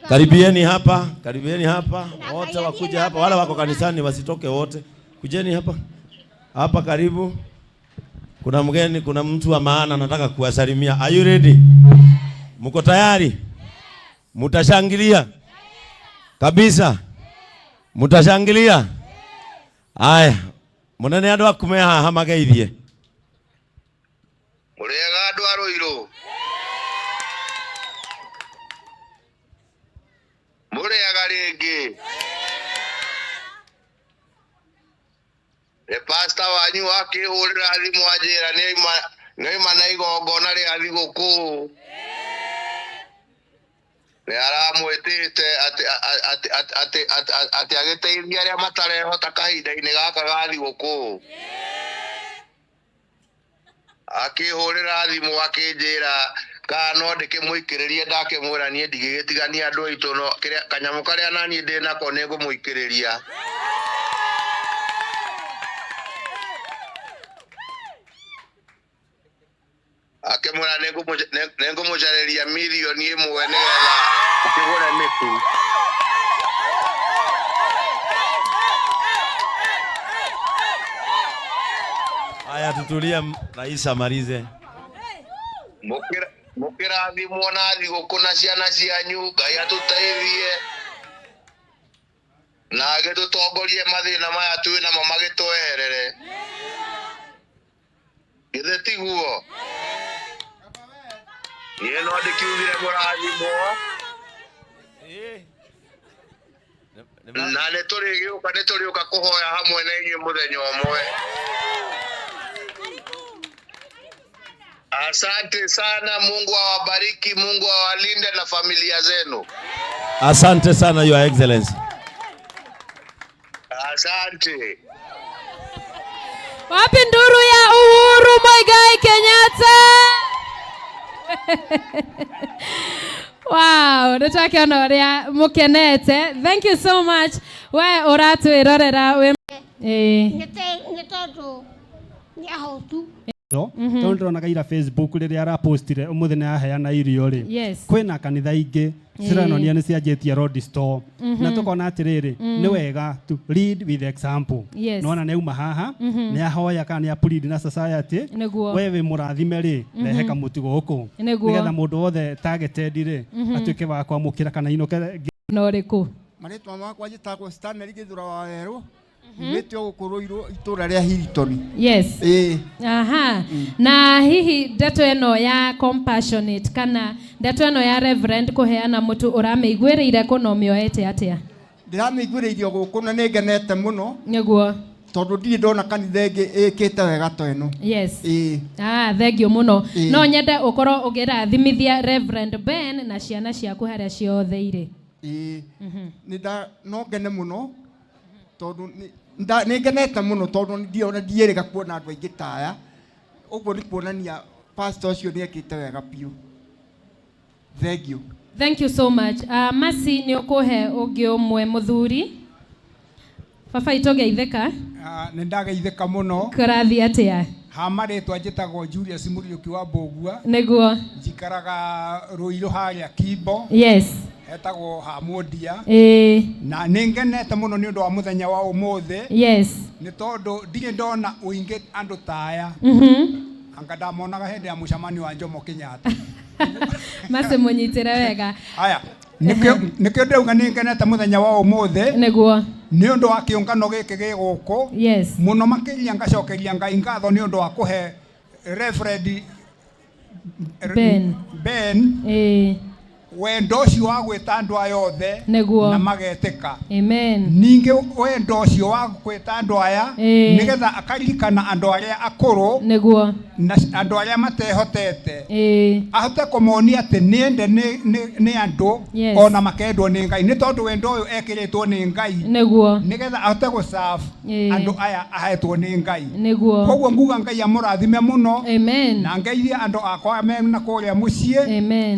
Karibieni hapa, wote wakuja hapa, wale wako kanisani wasitoke wote. Kujeni hapa. Hapa karibu. Kuna mgeni, kuna mtu wa maana nataka kuwasalimia. Are you ready? Mko tayari? Mutashangilia? Kabisa. Mutashangilia? Aya. Munene andu akume haha mageithie. Murega andu aroiro. Murega ringi. Pastor wanyu akihurira thimu Njira nĩoima na igongona rĩa thigũkũ. Nĩ aramwĩtĩte atĩ agĩteithia arĩa matarehota kahinda-inĩ gaka ga thigũkũ. Akĩhũrĩra thimũ akĩnjĩra kana no ndĩkĩmũikĩrĩrie, ndakĩmwĩra niĩ ndigĩgĩtigania andũ aitũ, no kanyamũ karĩa naniĩ ndĩ nako nĩngũmũikĩrĩria. Akĩmwĩra nĩngũmũcarĩria mirioni 1 nĩgetha ũkĩgũre mĩtu. Aya, tutulia rais amalize. Mũkĩrathimwo na thigũkũ na ciana cianyu, Ngai atũteithie na agĩtũtongorie mathĩna maya twĩ namo magĩtweherere. Githĩ tiguo? Niĩ no ndĩkiugire mũrathimwo na nĩtũrĩũka kũhoya hamwe na inyuĩ mũthenya ũmwe. Asante sana, Mungu awabariki, Mungu awalinde na familia zenu. Asante sana, Your Excellency. Asante. Wapi nduru ya Uhuru Muigai Kenyatta? Wow, nĩtwakiona ũrĩa mũkenete. Thank you so much. We ũratwĩrorera we nĩtondũ nĩahotu. Tondu na gaira Facebook rĩrĩa arapostire ũmũthĩ nĩ aheana irio rĩ. Kwĩna kanitha ingĩ ciranonĩa nĩ cianjĩtie road store. Na tukona atĩrĩrĩ nĩ wega to lead with example. Nona nĩauma haha nĩ ahoya kana nĩ aplead na society. We wĩ mũrathime rĩ rehe kamũtu gũkũ nĩgetha mũndũ wothe targeted rĩ atuĩke wa kwamũkĩra kana inoke no rĩkũ. Marĩtwa makwa njĩtagwo Stanley Gĩthũra wa Werũ. Mĩtĩ gũkũrũirwo itũra rĩa Hilton. Aha. Na hihi ndeto ĩno ya compassionate kana ndeto ĩno ya reverend kũheana mũtu ũramĩiguĩrĩire kũ na ũmĩoete atĩa? Ndĩramĩiguĩrĩirio gũkũ na nĩngenete mũno. Nĩguo. Tondũ ndirĩ ndona kanitha ĩngĩ ĩkĩte wega ta ĩno. Thengio mũno. No nyende ũkorwo ũgĩrathimithia Reverend Ben na ciana ciaku harĩa ciothe irĩ. No ngene mũno tondũ nĩngenete mũno tondũ ndiĩrĩga kuona andũ aingĩ taya. Ũguo nĩ kuonania pastor ũcio nĩekĩte wega biũ. Thank you so much. Masi nĩ ũkũhe ũngĩ ũmwe mũthuri. Baba itogeithĩka. Nĩ ndageithĩka mũno. Kũrathi atĩa? Marĩtwa njĩtagwo Julius Mũriũki wa Mbũgua. Nĩguo. Njikaraga Rũirũ harĩa Kimbo. Hetagwo Hamondia. Na nĩngenete mũno nĩ ũndũ wa mũthenya wa ũmũthĩ. Nĩ tondũ ndirĩ ndona ũingĩ andũ taya. Anga ndamonaga hĩndĩ ya mũcemanio wa Jomo Kenyatta. Mase mũnyitĩre wega. Aya, nĩkĩo ndauga nĩngenete mũthenya wa ũmũthĩ. Nĩguo. Nĩ ũndũ wa kĩũngano gĩkĩ gĩ gũkũ. Mũno makĩria ngacokeria Ngai ngatho nĩ ũndũ wa kũhe Reverend Ben wendo ũcio wa gwĩta andũ aya othe na magetĩka. Ningĩ wendo ũcio wa gwĩta andũ aya nĩgetha akaririkana andũ arĩa akũrũ na andũ arĩa matehotete, ahote kũmonia atĩ nĩende nĩ andũ ona makendwo nĩ Ngai, nĩ tondũ wendo ũyũ ekĩrĩtwo nĩ Ngai nĩgetha ahote gũserve andũ aya ahetwo nĩ Ngai. Koguo nguga Ngai amũrathime mũno na ngeithie andũ akwa mena kũrĩa mũciĩ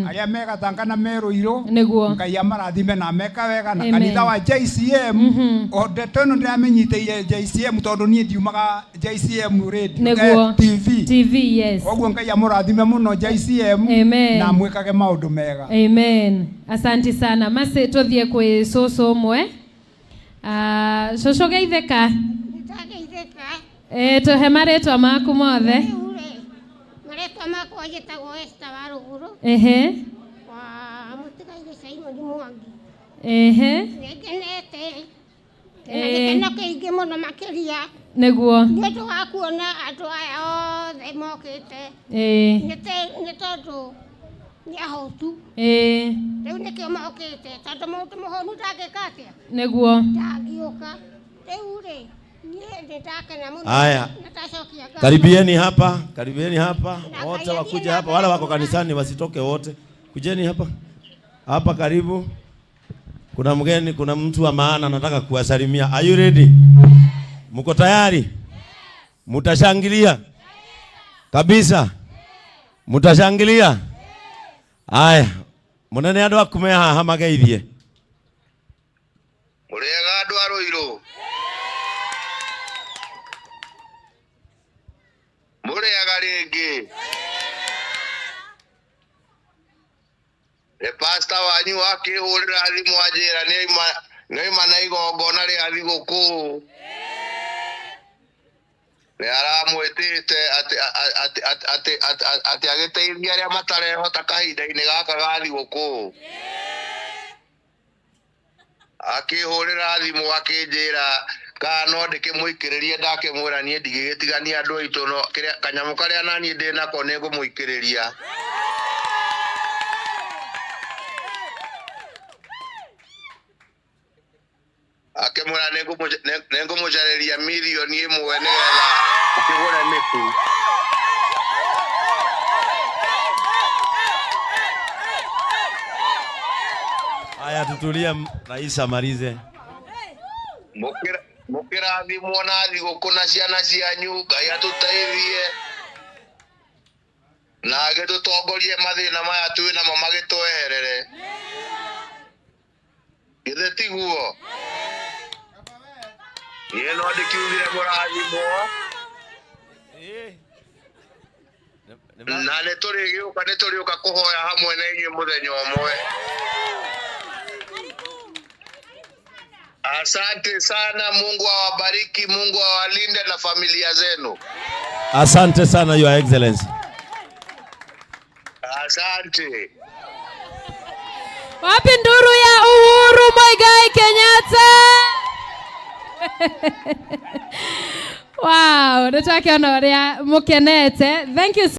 arĩa megatanga na meruiro neguo ngai amarathime na meka wega na kanitha wa JCM o ndeto ĩno ndĩramenyitĩire JCM tondũ niĩ ndiumaga JCM radio TV yes koguo ngai amũrathime mũno JCM na mwĩkage maũndũ mega amen asante sana mase tuthie kwĩ cũcũ ũmwe cũcũ geithĩka tũhe marĩtwa maku mothe marĩtwa makwa njĩtagwo Esther wa Rũgũrũ wa mũtigaire Simon Mwangi nĩngenete na gĩkeno kĩingĩ mũno makĩria nĩguo nĩ ũndũ wa kuona andũ aya othe mokĩte nĩ tondũ nĩ ahotu rĩu nĩkĩo mokĩte tondũ mũndũ mũhũnu ndangĩka atĩa nĩguo ndangĩũka rĩu rĩ haya karibieni hapa wote wakuja hapa wale wako kanisani wasitoke wote kujeni hapa karibu kuna mgeni kuna mtu wa maana nataka kuwasalimia are you ready mko tayari mtashangilia kabisa mtashangilia haya munene andu akume haha mageithie muriega andu a Ruiru muriega ringi pastor wanyu akihurira thimu Njira nĩoima na igongona rĩa thigũkũ nĩ aramwĩtĩte atĩ agĩteithia arĩa matarehota kahinda-inĩ gaka ga thigũkũ akĩhũrĩra thimũ akĩnjĩra kana no ndĩkĩmũikĩrĩrie ndakĩmwĩra niĩ ndigĩgĩtigania andũ aitũ no kanyamũ karĩa naniĩ ndĩ nako nĩ ngũmũikĩrĩria akĩmwĩra nĩ ngũmũcarĩria mirioni 1 nĩgetha akĩgũre mĩtu haya tutulia rais amalize mũkĩrathimwo na thigũkũ na ciana cianyu Ngai atũteithie na agĩtũtongorie mathĩna maya twĩ namo magĩtweherere githĩ tiguo niĩ no ndĩkiugire mũrathimwo na nĩtũrĩgĩũka kũhoya hamwe na inyuĩ mũthenya ũmwe asante sana Mungu awabariki Mungu awalinde na familia zenu asante sana your excellency asante wapi nduru ya Uhuru Muigai Kenyatta wow nĩtwakiona ũrĩa mũkenete thank you